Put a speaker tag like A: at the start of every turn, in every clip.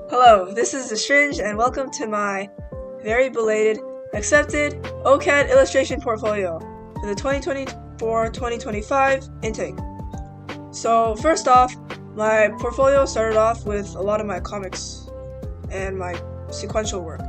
A: Hello, this is The Stringe, and welcome to my very belated, accepted OCAD illustration portfolio for the 2024-2025 intake. So first off, my portfolio started off with a lot of my comics and my sequential work.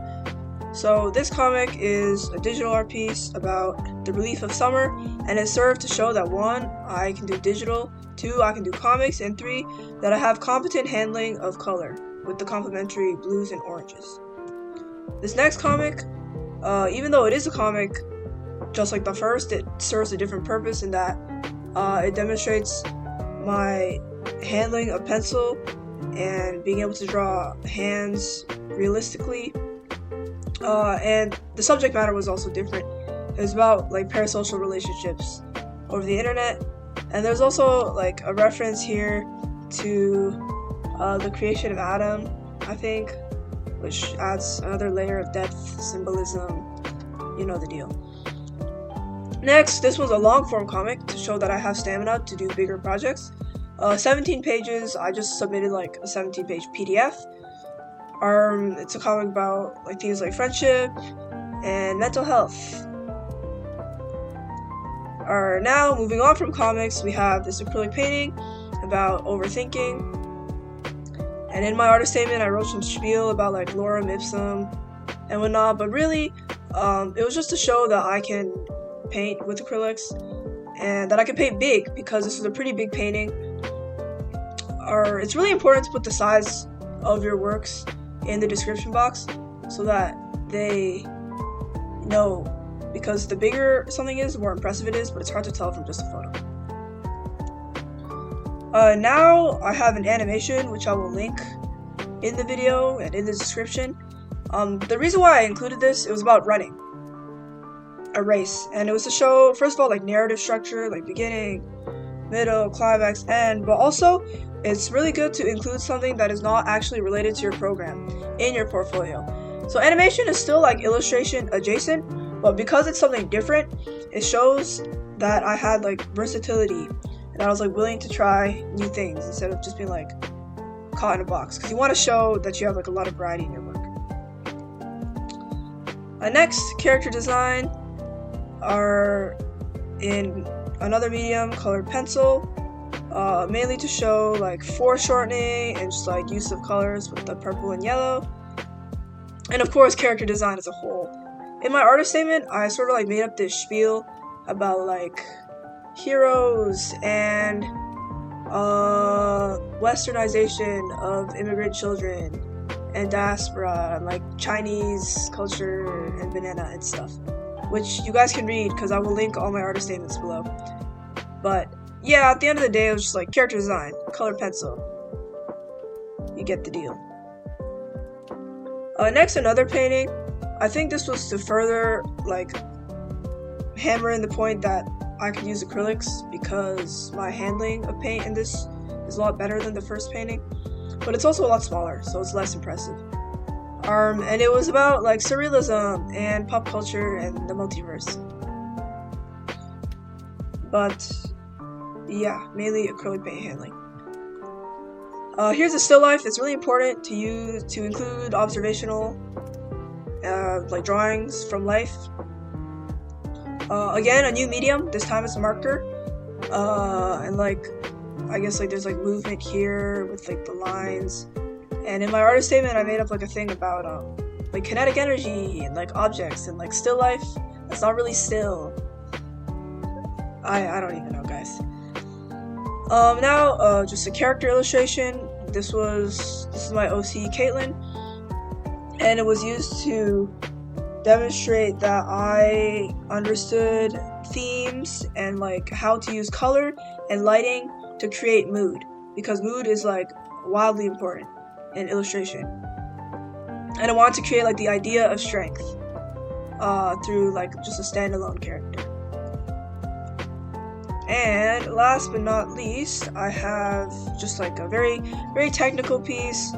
A: So this comic is a digital art piece about the relief of summer, and it served to show that 1, I can do digital, 2, I can do comics, and 3, that I have competent handling of color with the complementary blues and oranges. This next comic, even though it is a comic, just like the first, it serves a different purpose in that it demonstrates my handling of pencil and being able to draw hands realistically. And the subject matter was also different. It was about like parasocial relationships over the internet, and there's also like a reference here to the creation of Adam, I think, which adds another layer of depth, symbolism, you know the deal. Next, this was a long form comic to show that I have stamina to do bigger projects. 17 pages, I just submitted like a 17-page PDF. It's a comic about like things like friendship and mental health. Now, moving on from comics, we have this acrylic painting about overthinking. And in my artist statement, I wrote some spiel about like lorem ipsum and whatnot, but really, it was just to show that I can paint with acrylics and that I can paint big, because this is a pretty big painting. It's really important to put the size of your works in the description box so that they know, because the bigger something is, the more impressive it is, but it's hard to tell from just a photo. Now I have an animation which I will link in the video and in the description. The reason why I included this, it was about running a race, and it was to show, first of all, like narrative structure, like beginning, middle, climax, end, but also it's really good to include something that is not actually related to your program in your portfolio. So animation is still like illustration adjacent, but because it's something different, it shows that I had like versatility and I was like willing to try new things instead of just being like caught in a box, because you want to show that you have like a lot of variety in your work. Next, character design are in another medium, colored pencil, mainly to show like foreshortening and just like use of colors with the purple and yellow, and of course character design as a whole. In my artist statement, I sort of like made up this spiel about like heroes and westernization of immigrant children and diaspora and like Chinese culture and banana and stuff, which you guys can read because I will link all my artist statements below. But yeah, at the end of the day, it was just like character design, colored pencil. You get the deal. Next, another painting. I think this was to further like hammer in the point that I could use acrylics, because my handling of paint in this is a lot better than the first painting, but it's also a lot smaller, so it's less impressive. And it was about like surrealism and pop culture and the multiverse. But yeah, mainly acrylic paint handling. Here's a still life. It's really important to include observational like drawings from life. Again, a new medium, this time it's a marker, and like I guess like there's like movement here with like the lines, and in my artist statement I made up like a thing about like kinetic energy and like objects and like still life. That's not really still. I don't even know, guys. Now just a character illustration. This is my OC Caitlin, and it was used to demonstrate that I understood themes and like how to use color and lighting to create mood, because mood is like wildly important in illustration, and I wanted to create like the idea of strength through like just a standalone character. And last but not least, I have just like a very, very technical piece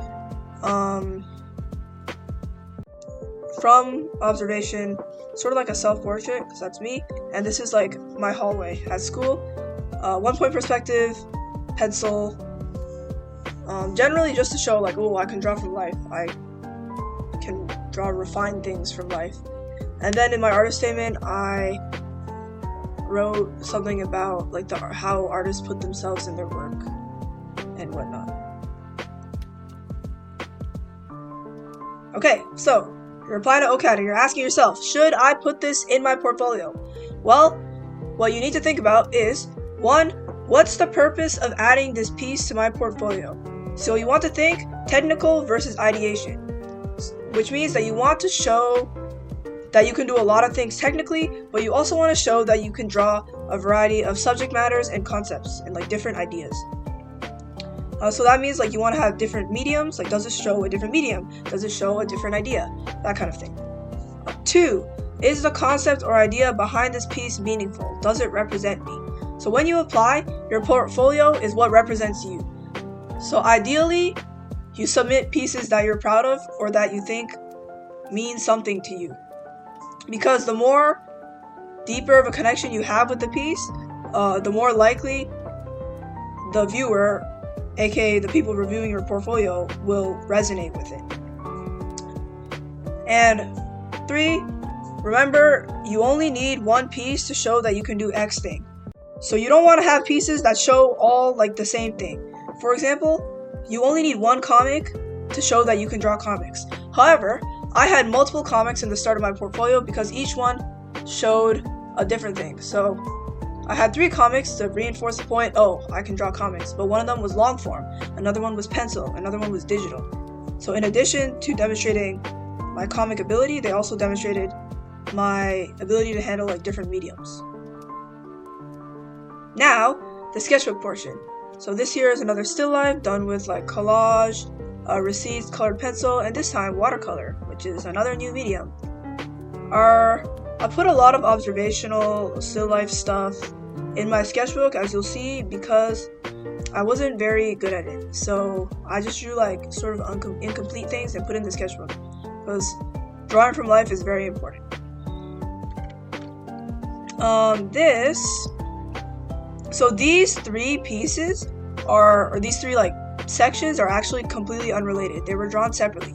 A: from observation, sort of like a self-portrait, because that's me, and this is like my hallway at school. 1 point perspective, pencil, Generally just to show like, oh, I can draw from life. I can draw refined things from life. And then in my artist statement, I wrote something about like how artists put themselves in their work and whatnot. Okay, so you're applying to OCAD and you're asking yourself, should I put this in my portfolio? Well, what you need to think about is, 1, what's the purpose of adding this piece to my portfolio? So you want to think technical versus ideation, which means that you want to show that you can do a lot of things technically, but you also want to show that you can draw a variety of subject matters and concepts and like different ideas. So that means like you want to have different mediums, like does it show a different medium? Does it show a different idea? That kind of thing. 2, is the concept or idea behind this piece meaningful? Does it represent me? So when you apply, your portfolio is what represents you. So ideally, you submit pieces that you're proud of or that you think mean something to you. Because the more deeper of a connection you have with the piece, the more likely the viewer, aka the people reviewing your portfolio, will resonate with it. And 3, remember, you only need one piece to show that you can do X thing. So you don't want to have pieces that show all like the same thing. For example, you only need one comic to show that you can draw comics. However, I had multiple comics in the start of my portfolio because each one showed a different thing. So I had 3 comics to reinforce the point, oh, I can draw comics. But one of them was long form, another one was pencil, another one was digital. So in addition to demonstrating my comic ability, they also demonstrated my ability to handle like different mediums. Now, the sketchbook portion. So this here is another still life done with like collage, receipts, colored pencil, and this time watercolor, which is another new medium. I put a lot of observational still life stuff in my sketchbook, as you'll see, because I wasn't very good at it. So I just drew like sort of incomplete things and put in the sketchbook, because drawing from life is very important. So these 3 pieces or these 3 like sections are actually completely unrelated. They were drawn separately,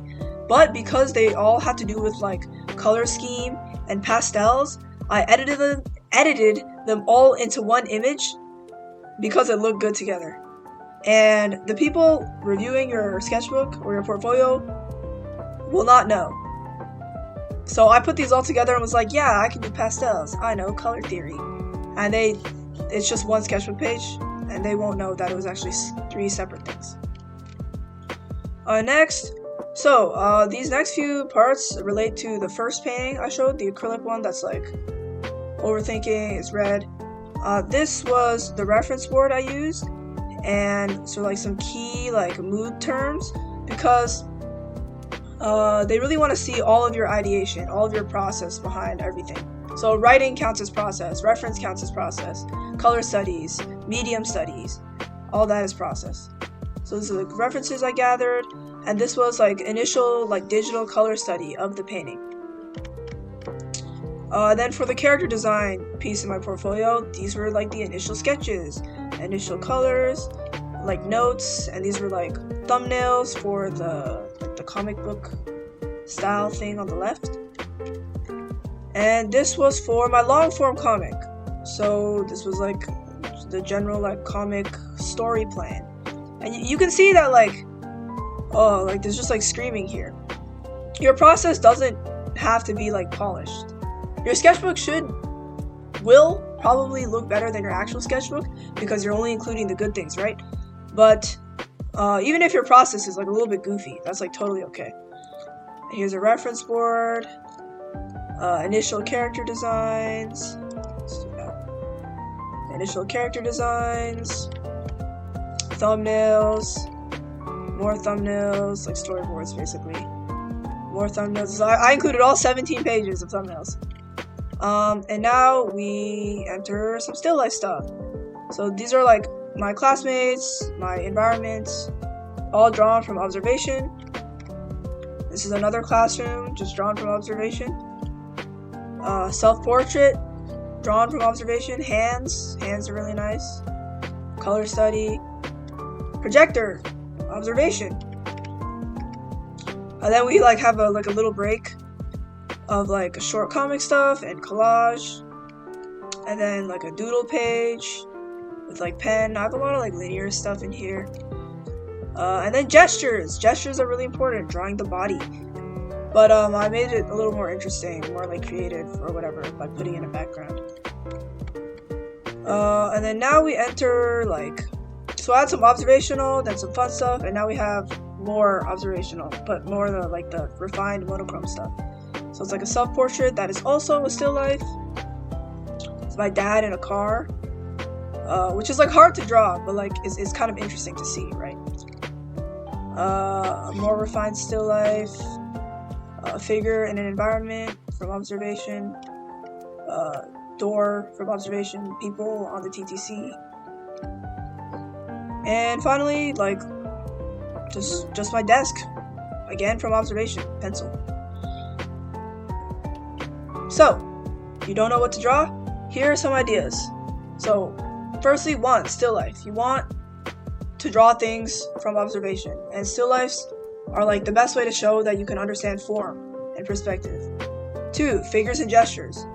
A: but because they all had to do with like color scheme and pastels, I edited them all into one image because it looked good together. And the people reviewing your sketchbook or your portfolio will not know. So I put these all together and was like, yeah, I can do pastels. I know color theory. And it's just one sketchbook page, and they won't know that it was actually 3 separate things. These next few parts relate to the first painting I showed, the acrylic one that's like overthinking, it's red. This was the reference board I used, and so like some key like mood terms, because they really want to see all of your ideation, all of your process behind everything. So writing counts as process, reference counts as process, color studies, medium studies, all that is process. So this is the references I gathered, and this was like initial like digital color study of the painting. Then for the character design piece in my portfolio, these were like the initial sketches, initial colors, like notes, and these were like thumbnails for the comic book style thing on the left. And this was for my long form comic. So this was like the general like comic story plan. And you can see that like, oh, like there's just like screaming here. Your process doesn't have to be like polished. Your sketchbook will probably look better than your actual sketchbook because you're only including the good things, right? But even if your process is like a little bit goofy, that's like totally okay. Here's a reference board, initial character designs, thumbnails, more thumbnails, like storyboards basically, more thumbnails. So I included all 17 pages of thumbnails. And now we enter some still life stuff. So these are like my classmates, my environments, all drawn from observation. This is another classroom, just drawn from observation. Self-portrait, drawn from observation. Hands are really nice. Color study. Projector, observation. And then we like have a little break of like short comic stuff and collage, and then like a doodle page with like pen. I have a lot of like linear stuff in here. And then gestures. Gestures are really important, drawing the body. But I made it a little more interesting, more like creative or whatever by putting in a background. And then now we enter so I had some observational, then some fun stuff, and now we have more observational, but more the refined monochrome stuff. So it's like a self-portrait that is also a still life. It's my dad in a car, which is like hard to draw, but like it's kind of interesting to see, right? A more refined still life, a figure in an environment from observation, door from observation, people on the TTC, and finally like just my desk, again from observation, pencil. So, you don't know what to draw? Here are some ideas. So, firstly, one, still life. You want to draw things from observation, and still lifes are like the best way to show that you can understand form and perspective. 2, figures and gestures.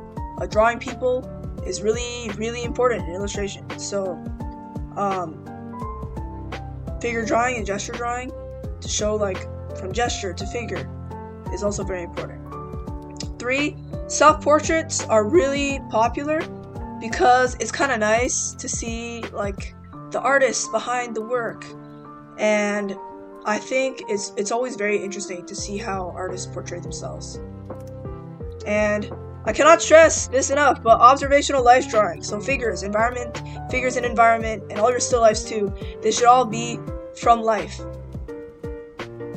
A: Drawing people is really, really important in illustration. So, figure drawing and gesture drawing to show like from gesture to figure is also very important. 3, self-portraits are really popular because it's kind of nice to see like the artist behind the work, and I think it's always very interesting to see how artists portray themselves. And I cannot stress this enough, but observational life drawing, so figures in environment, and all your still lifes too, they should all be from life,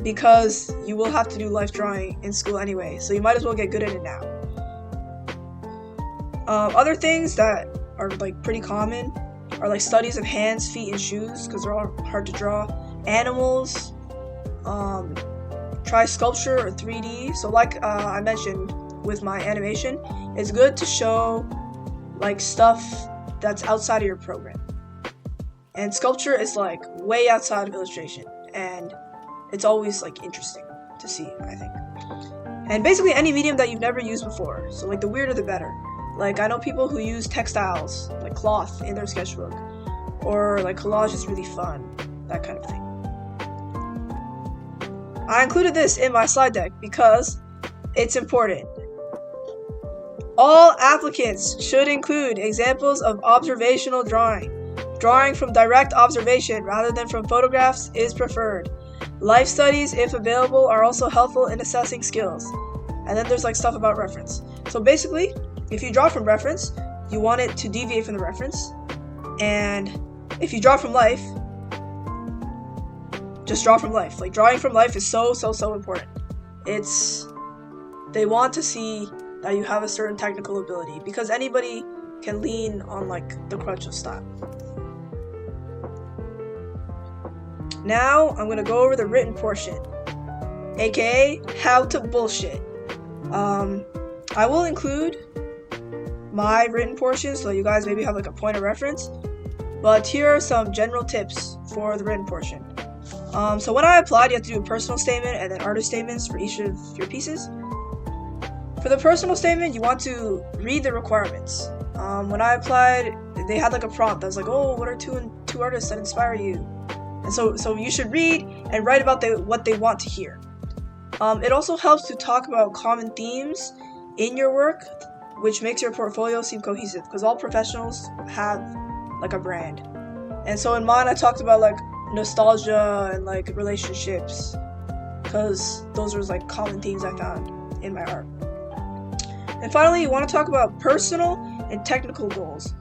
A: because you will have to do life drawing in school anyway, so you might as well get good at it now. Other things that are like pretty common are like studies of hands, feet, and shoes, because they're all hard to draw. Animals, try sculpture or 3D. So like I mentioned with my animation, it's good to show like stuff that's outside of your program. And sculpture is like way outside of illustration, and it's always like interesting to see, I think. And basically any medium that you've never used before. So like the weirder the better. Like I know people who use textiles, like cloth, in their sketchbook, or like collage is really fun, that kind of thing. I included this in my slide deck because it's important. All applicants should include examples of observational drawing. Drawing from direct observation rather than from photographs is preferred. Life studies, if available, are also helpful in assessing skills. And then there's like stuff about reference. So basically, if you draw from reference, you want it to deviate from the reference. And if you draw from life, just draw from life. Like drawing from life is so important. They want to see that you have a certain technical ability, because anybody can lean on like the crutch of style. Now I'm gonna go over the written portion, aka how to bullshit. I will include my written portion so you guys maybe have like a point of reference, but here are some general tips for the written portion. So when I applied, you have to do a personal statement and then artist statements for each of your pieces. For the personal statement, you want to read the requirements. When I applied, they had like a prompt that was like, oh, what are two artists that inspire you? And so you should read and write about what they want to hear. It also helps to talk about common themes in your work, which makes your portfolio seem cohesive, because all professionals have like a brand. And so in mine, I talked about like nostalgia and like relationships, because those are like common themes I found in my art. And finally, you want to talk about personal and technical goals.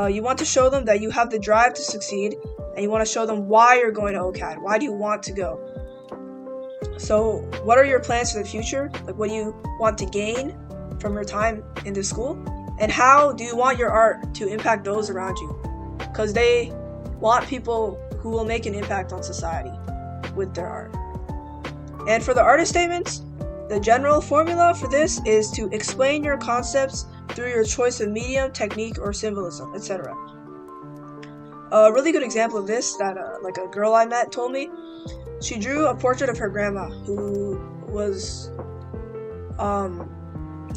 A: You want to show them that you have the drive to succeed, and you want to show them why you're going to OCAD. Why do you want to go? So what are your plans for the future? Like what do you want to gain from your time in this school? And how do you want your art to impact those around you? Because they want people who will make an impact on society with their art. And for the artist statements, the general formula for this is to explain your concepts through your choice of medium, technique, or symbolism, etc. A really good example of this that like a girl I met told me. She drew a portrait of her grandma who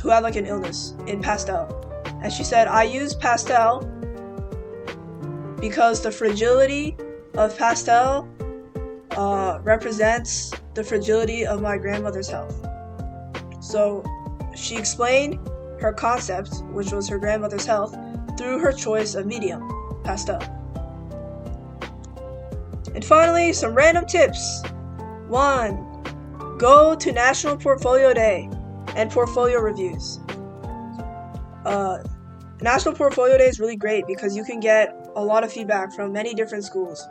A: had like an illness in pastel. And she said, I use pastel because the fragility of pastel represents the fragility of my grandmother's health. So she explained her concept, which was her grandmother's health, through her choice of medium, pastel. And finally, some random tips. 1. Go to National Portfolio Day and portfolio reviews. National Portfolio Day is really great because you can get a lot of feedback from many different schools.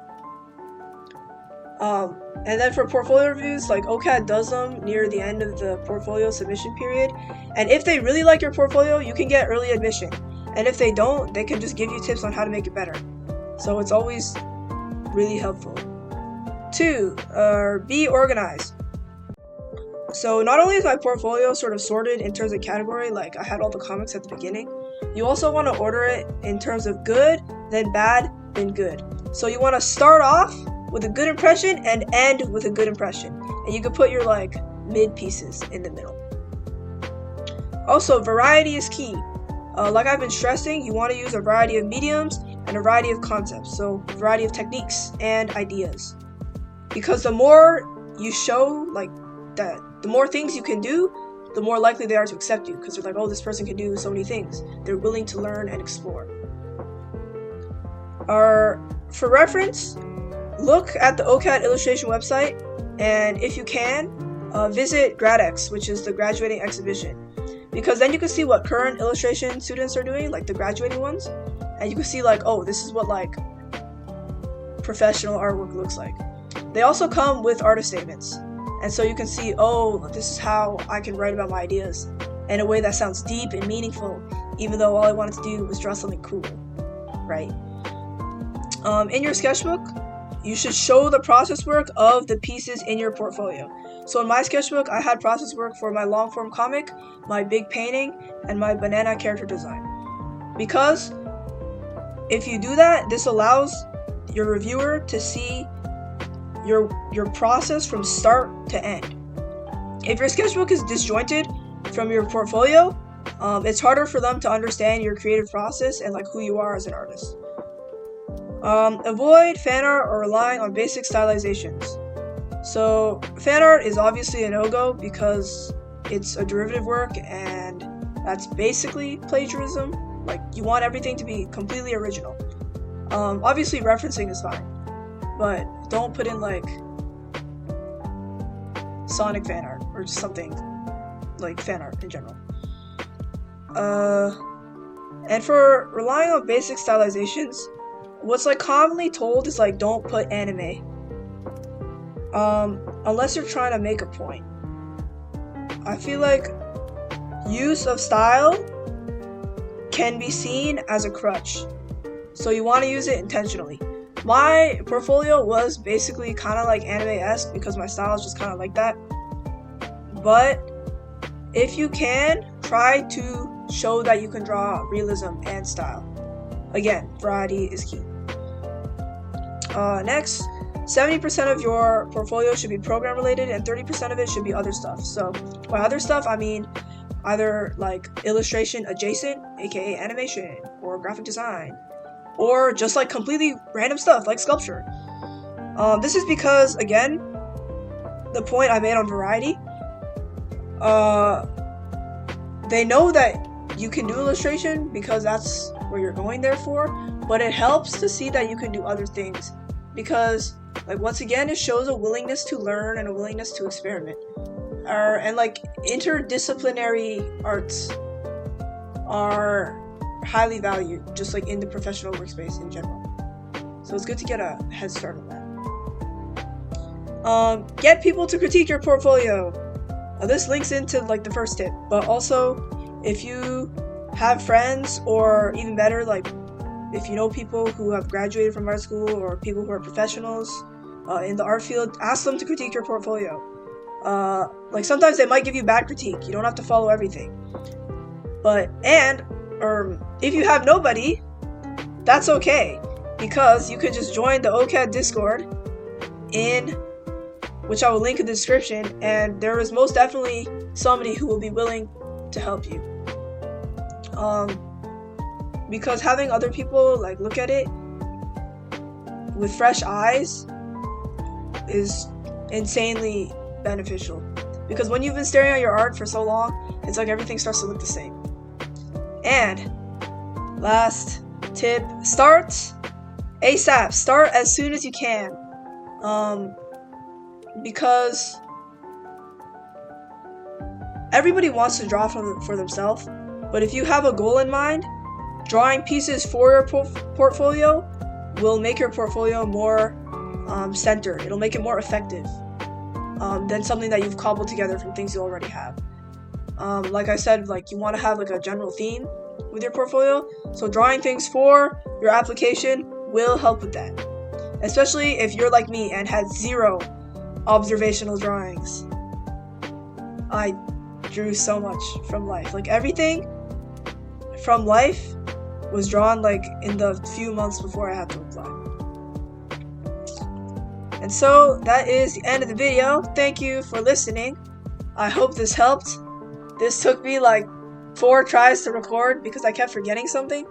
A: And then for portfolio reviews, like OCAD does them near the end of the portfolio submission period. And if they really like your portfolio, you can get early admission. And if they don't, they can just give you tips on how to make it better. So it's always really helpful. 2. Be organized. So not only is my portfolio sort of sorted in terms of category, like I had all the comics at the beginning, you also want to order it in terms of good, then bad, then good. So you want to start off with a good impression and end with a good impression. And you can put your like mid pieces in the middle. Also, variety is key. Like I've been stressing, you want to use a variety of mediums and a variety of concepts. So a variety of techniques and ideas. Because the more you show like that, the more things you can do, the more likely they are to accept you. Because they're like, oh, this person can do so many things. They're willing to learn and explore. For reference, look at the OCAD illustration website, and if you can, visit GradX, which is the graduating exhibition, because then you can see what current illustration students are doing, like the graduating ones, and you can see like, oh, this is what like professional artwork looks like. They also come with artist statements, and so you can see, oh, this is how I can write about my ideas in a way that sounds deep and meaningful, even though all I wanted to do was draw something cool, right? In your sketchbook, you should show the process work of the pieces in your portfolio. So in my sketchbook, I had process work for my long form comic, my big painting, and my banana character design. Because if you do that, this allows your reviewer to see your process from start to end. If your sketchbook is disjointed from your portfolio, it's harder for them to understand your creative process and like who you are as an artist. Avoid fan art or relying on basic stylizations. So fan art is obviously a no-go because it's a derivative work and that's basically plagiarism. Like you want everything to be completely original. Obviously referencing is fine, but don't put in like Sonic fan art or just something like fan art in general. And for relying on basic stylizations, what's like commonly told is like don't put anime unless you're trying to make a point. I feel like use of style can be seen as a crutch, so you want to use it intentionally. My portfolio was basically kind of like anime-esque because my style is just kind of like that, but if you can, try to show that you can draw realism and style. Again, variety is key. Next, 70% of your portfolio should be program related and 30% of it should be other stuff. So by other stuff, I mean either like illustration adjacent, aka animation, or graphic design, or just like completely random stuff like sculpture. This is because, again, the point I made on variety, they know that you can do illustration because that's where you're going there for, but it helps to see that you can do other things because, like, once again, it shows a willingness to learn and a willingness to experiment. And like interdisciplinary arts are highly valued, just like in the professional workspace in general. So it's good to get a head start on that. Get people to critique your portfolio. This links into like the first tip, but also if you have friends, or even better, like if you know people who have graduated from art school or people who are professionals in the art field, ask them to critique your portfolio. Like sometimes they might give you bad critique. You don't have to follow everything. Or if you have nobody, that's okay. because you could just join the OCAD Discord which I will link in the description, and there is most definitely somebody who will be willing to help you. Because having other people like look at it with fresh eyes is insanely beneficial. Because when you've been staring at your art for so long, it's like everything starts to look the same. And last tip, start ASAP. Start as soon as you can. Because everybody wants to draw for themselves, but if you have a goal in mind, drawing pieces for your portfolio will make your portfolio more centered. It'll make it more effective than something that you've cobbled together from things you already have. Like I said, like you want to have like a general theme with your portfolio, so drawing things for your application will help with that, especially if you're like me and had 0 observational drawings. I drew so much from life. Like everything from life was drawn like in the few months before I had to apply. And so that is the end of the video. Thank you for listening. I hope this helped. This took me like 4 tries to record because I kept forgetting something.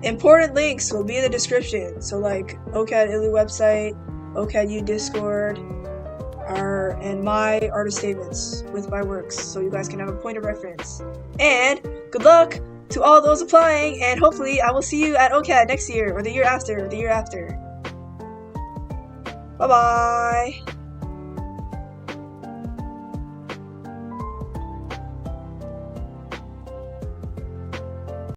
A: Important links will be in the description. So like OCADU website, OCADU Discord, and my artist statements with my works, so you guys can have a point of reference. And good luck to all those applying, and hopefully I will see you at OCAD next year, or the year after, Bye bye!